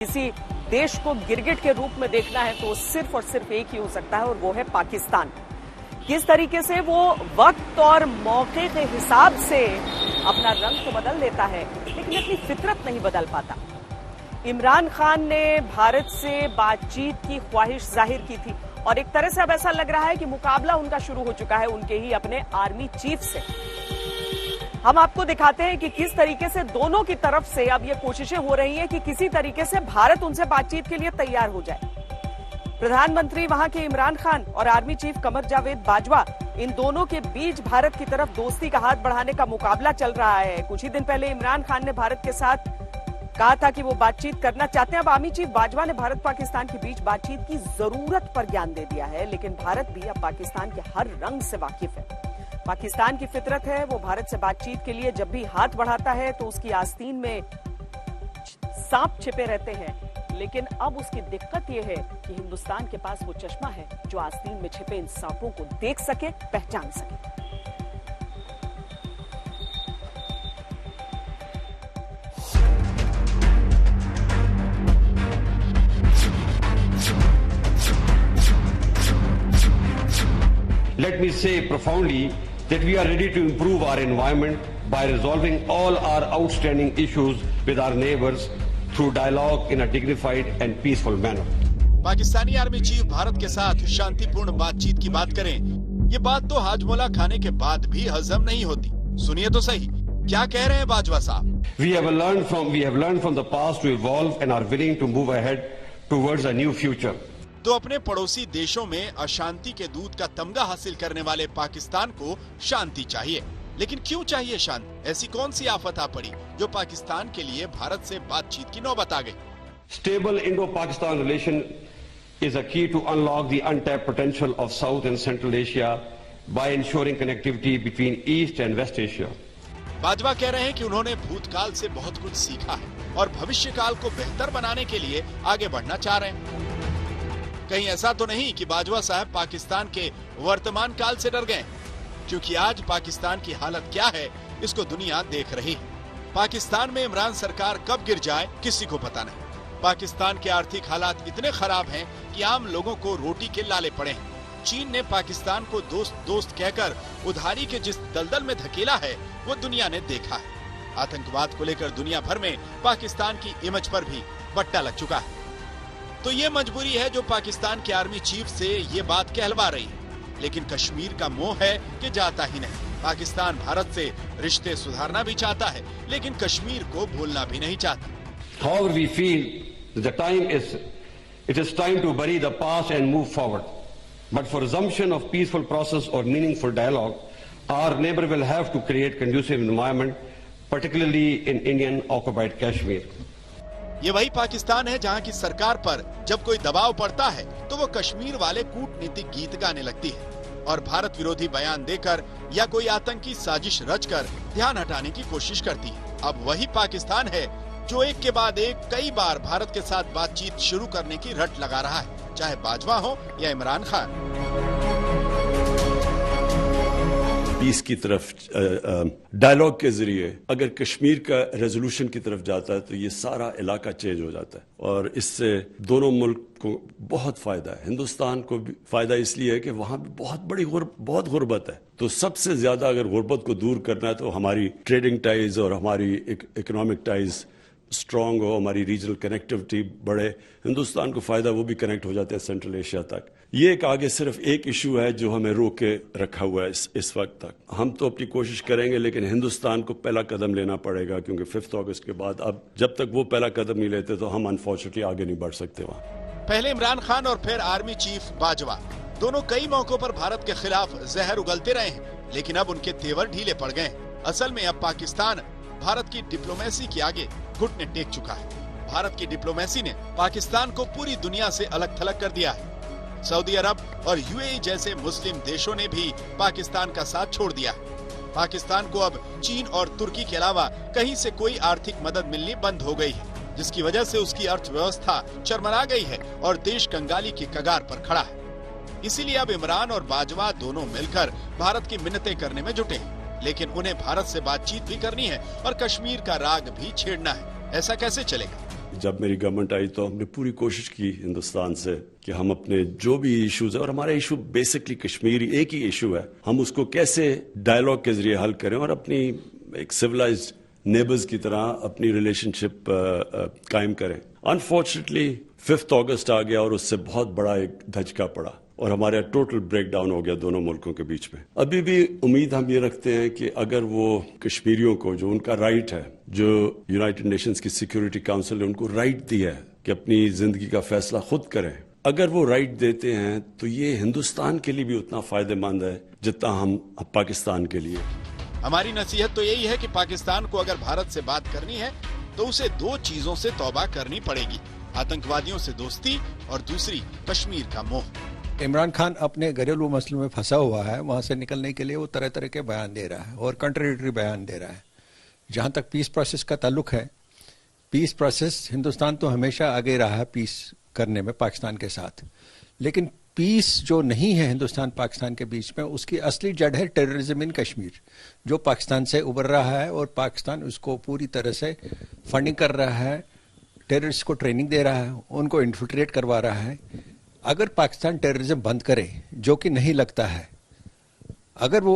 किसी देश को गिरगिट के रूप में देखना है तो सिर्फ और सिर्फ एक ही हो सकता है और वो है पाकिस्तान। किस तरीके से वो वक्त और मौके के हिसाब से अपना रंग तो बदल लेता है लेकिन अपनी फितरत नहीं बदल पाता। इमरान खान ने भारत से बातचीत की ख्वाहिश जाहिर की थी और एक तरह से अब ऐसा लग रहा है कि मुकाबला उनका शुरू हो चुका है उनके ही अपने आर्मी चीफ से। हम आपको दिखाते हैं कि किस तरीके से दोनों की तरफ से अब ये कोशिशें हो रही हैं कि किसी तरीके से भारत उनसे बातचीत के लिए तैयार हो जाए। प्रधानमंत्री वहां के इमरान खान और आर्मी चीफ कमर जावेद बाजवा, इन दोनों के बीच भारत की तरफ दोस्ती का हाथ बढ़ाने का मुकाबला चल रहा है। कुछ ही दिन पहले इमरान खान ने भारत के साथ कहा था कि वो बातचीत करना चाहते हैं। अब आर्मी चीफ बाजवा ने भारत पाकिस्तान के बीच बातचीत की जरूरत पर ज्ञान दे दिया है, लेकिन भारत भी अब पाकिस्तान के हर रंग से वाकिफ है। पाकिस्तान की फितरत है, वो भारत से बातचीत के लिए जब भी हाथ बढ़ाता है तो उसकी आस्तीन में सांप छिपे रहते हैं। लेकिन अब उसकी दिक्कत यह है कि हिंदुस्तान के पास वो चश्मा है जो आस्तीन में छिपे इन सांपों को देख सके, पहचान सके। Let me say profoundly that we are ready to improve our environment by resolving all our outstanding issues with our neighbors through dialogue in a dignified and peaceful manner. Pakistani army chief Bharat के साथ शांतिपूर्ण बातचीत की बात करें, ये बात तो हाजमोला खाने के बाद भी हजम नहीं होती। सुनिए तो सही, क्या कह रहे हैं बाजवा साहब? We have learned from the past to evolve and are willing to move ahead towards a new future. तो अपने पड़ोसी देशों में अशांति के दूत का तमगा हासिल करने वाले पाकिस्तान को शांति चाहिए, लेकिन क्यों चाहिए शांति? ऐसी कौन सी आफत आ पड़ी जो पाकिस्तान के लिए भारत से बातचीत की नौबत आ गई? Stable Indo-Pakistan relation is a key to unlock the untapped potential of South and Central Asia by ensuring connectivity between East and West Asia. Bajwa कह रहे हैं कि उन्होंने भूतकाल से बहुत कुछ सीखा है और भविष्यकाल को बेहतर बनाने के लिए आगे बढ़ना चाह रहे हैं। कहीं ऐसा तो नहीं कि बाजवा साहब पाकिस्तान के वर्तमान काल से डर गए, क्योंकि आज पाकिस्तान की हालत क्या है इसको दुनिया देख रही है। पाकिस्तान में इमरान सरकार कब गिर जाए किसी को पता नहीं। पाकिस्तान के आर्थिक हालात इतने खराब हैं कि आम लोगों को रोटी के लाले पड़े हैं। चीन ने पाकिस्तान को दोस्त दोस्त कहकर उधारी के जिस दलदल में धकेला है वो दुनिया ने देखा है। आतंकवाद को लेकर दुनिया भर में पाकिस्तान की इमेज पर भी बट्टा लग चुका है। तो ये मजबूरी है जो पाकिस्तान के आर्मी चीफ से ये बात कहलवा रही है। लेकिन कश्मीर का मोह है कि जाता ही नहीं। पाकिस्तान भारत से रिश्ते सुधारना भी चाहता है, लेकिन कश्मीर को भूलना भी नहीं चाहता। However, we feel it is time to bury the past and move forward. But for resumption of peaceful process or meaningful dialogue, our neighbor will have to create conducive environment, particularly in Indian occupied Kashmir. ये वही पाकिस्तान है जहाँ की सरकार पर जब कोई दबाव पड़ता है तो वो कश्मीर वाले कूटनीतिक गीत गाने लगती है और भारत विरोधी बयान देकर या कोई आतंकी साजिश रचकर ध्यान हटाने की कोशिश करती है। अब वही पाकिस्तान है जो एक के बाद एक कई बार भारत के साथ बातचीत शुरू करने की रट लगा रहा है, चाहे बाजवा हो या इमरान खान। पीस की तरफ डायलॉग के जरिए अगर कश्मीर का रेजोल्यूशन की तरफ जाता है तो ये सारा इलाका चेंज हो जाता है और इससे दोनों मुल्क को बहुत फायदा है। हिंदुस्तान को भी फायदा इसलिए है कि वहां भी बहुत गुर्बत है। तो सबसे ज्यादा अगर गुर्बत को दूर करना है तो हमारी ट्रेडिंग टाइज और हमारी इकोनॉमिक टाइज स्ट्रांग हो, हमारी रीजनल कनेक्टिविटी बढ़े, हिंदुस्तान को फायदा, वो भी कनेक्ट हो जाते हैं सेंट्रल एशिया तक। ये एक आगे सिर्फ एक इशू है जो हमें रोक के रखा हुआ है इस वक्त तक। हम तो अपनी कोशिश करेंगे लेकिन हिंदुस्तान को पहला कदम लेना पड़ेगा, क्योंकि 5 अगस्त के बाद अब जब तक वो पहला कदम नहीं लेते तो हम अनफॉर्चुनेटली आगे नहीं बढ़ सकते वहाँ। पहले इमरान खान और फिर आर्मी चीफ बाजवा दोनों कई मौकों पर भारत के खिलाफ जहर उगलते रहे हैं, लेकिन अब उनके तेवर ढीले पड़ गए हैं। असल में अब पाकिस्तान भारत की डिप्लोमेसी के आगे घुटने टेक चुका है। भारत की डिप्लोमेसी ने पाकिस्तान को पूरी दुनिया से अलग थलग कर दिया है। सऊदी अरब और यूएई जैसे मुस्लिम देशों ने भी पाकिस्तान का साथ छोड़ दिया है। पाकिस्तान को अब चीन और तुर्की के अलावा कहीं से कोई आर्थिक मदद मिलनी बंद हो गई है, जिसकी वजह से उसकी अर्थव्यवस्था चरमरा गई है और देश कंगाली की कगार पर खड़ा है। इसीलिए अब इमरान और बाजवा दोनों मिलकर भारत की मिन्नतें करने में जुटे हैं, लेकिन उन्हें भारत से बातचीत भी करनी है और कश्मीर का राग भी छेड़ना है। ऐसा कैसे चलेगा? जब मेरी गवर्नमेंट आई तो हमने पूरी कोशिश की हिंदुस्तान से कि हम अपने जो भी इश्यूज है, और हमारा इशू बेसिकली कश्मीरी एक ही इशू है, हम उसको कैसे डायलॉग के जरिए हल करें और अपनी एक सिविलाइज्ड नेबर्स की तरह अपनी रिलेशनशिप कायम करें। अनफॉर्चुनेटली 5 अगस्त आ गया और उससे बहुत बड़ा एक धचका पड़ा और हमारा टोटल ब्रेकडाउन हो गया दोनों मुल्कों के बीच में। अभी भी उम्मीद हम ये रखते हैं कि अगर वो कश्मीरियों को जो उनका राइट है, जो यूनाइटेड नेशंस की सिक्योरिटी काउंसिल ने उनको राइट दिया है कि अपनी जिंदगी का फैसला खुद करें, अगर वो राइट देते हैं तो ये हिंदुस्तान के लिए भी उतना फायदेमंद है जितना हम पाकिस्तान के लिए। हमारी नसीहत तो यही है कि पाकिस्तान को अगर भारत से बात करनी है तो उसे 2 चीजों से तौबा करनी पड़ेगी, आतंकवादियों से दोस्ती और दूसरी कश्मीर का मोह। इमरान खान अपने घरेलू मसलों में फंसा हुआ है, वहां से निकलने के लिए वो तरह तरह के बयान दे रहा है और कंट्राडिक्टरी बयान दे रहा है। जहां तक पीस प्रोसेस का ताल्लुक है, पीस प्रोसेस हिंदुस्तान तो हमेशा आगे रहा है पीस करने में पाकिस्तान के साथ, लेकिन पीस जो नहीं है हिंदुस्तान पाकिस्तान के बीच में, उसकी असली जड़ है टेररिज्म इन कश्मीर, जो पाकिस्तान से उभर रहा है और पाकिस्तान उसको पूरी तरह से फंडिंग कर रहा है, टेररिस्ट को ट्रेनिंग दे रहा है, उनको इन्फिल्ट्रेट करवा रहा है। अगर पाकिस्तान टेररिज्म बंद करे, जो कि नहीं लगता है, अगर वो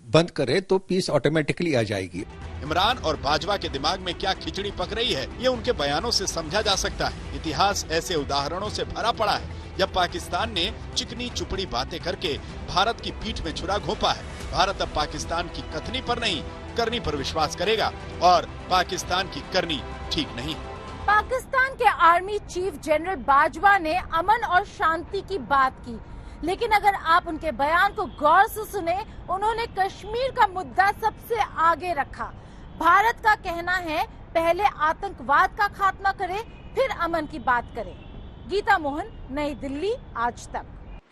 बंद करे तो पीस ऑटोमेटिकली आ जाएगी। इमरान और बाजवा के दिमाग में क्या खिचड़ी पक रही है, ये उनके बयानों से समझा जा सकता है। इतिहास ऐसे उदाहरणों से भरा पड़ा है जब पाकिस्तान ने चिकनी चुपड़ी बातें करके भारत की पीठ में छुरा घोंपा है। भारत अब पाकिस्तान की कथनी पर नहीं, करनी पर विश्वास करेगा और पाकिस्तान की करनी ठीक नहीं। पाकिस्तान के आर्मी चीफ जनरल बाजवा ने अमन और शांति की बात की, लेकिन अगर आप उनके बयान को गौर से सुने, उन्होंने कश्मीर का मुद्दा सबसे आगे रखा। भारत का कहना है पहले आतंकवाद का खात्मा करें, फिर अमन की बात करें। गीता मोहन, नई दिल्ली, आज तक।